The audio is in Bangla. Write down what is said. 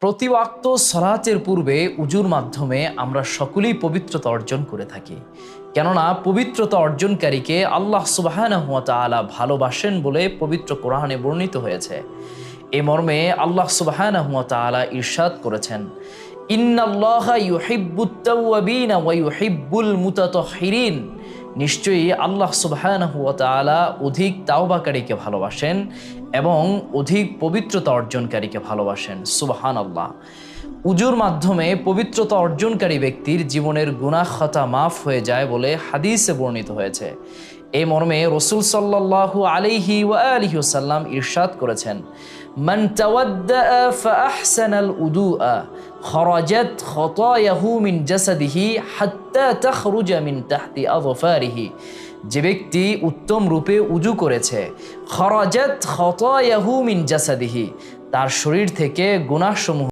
প্রতি ওয়াক্ত সালাতের পূর্বে উজুর মাধ্যমে আমরা সকলেই পবিত্রতা অর্জন করে থাকি। কেননা পবিত্রতা অর্জনকারীকে আল্লাহ সুবহানাহু ওয়া তাআলা ভালোবাসেন বলে পবিত্র কোরআনে বর্ণিত হয়েছে। এ মর্মে আল্লাহ সুবহানাহু ওয়া তাআলা ইরশাদ করেছেন, ইন্নাল্লাহা ইউহিব্বুত তাওয়াবিনা ওয়া ইউহিব্বুল মুতাতাহহিরিন। নিশ্চয়ই আল্লাহ সুবহানাহু ওয়া তাআলা অধিক তাওবাকারীকে ভালোবাসেন এবং অধিক পবিত্রতা অর্জনকারীকে ভালোবাসেন। সুবহানাল্লাহ। উজুর মাধ্যমে পবিত্রতা অর্জনকারী ব্যক্তির জীবনের গুনাহ খাতা মাফ হয়ে যায় বলে হাদিসে বর্ণিত হয়েছে। এই মর্মে রাসূল সাল্লাল্লাহু আলাইহি ওয়া আলিহি ওয়াসাল্লাম ইরশাদ করেছেন, মান তাওয়াদ্দা ফাআহসানাল উদুআ খরাজাত খতায়াহু মিন জাসাদিহি হাত্তা তাখরুজা মিন তাহতি আযফারিহি। যে ব্যক্তি উত্তম রূপে উজু করেছে, খরাজাত খতায়াহু মিন জাসাদিহি, তার শরীর থেকে গুনাহসমূহ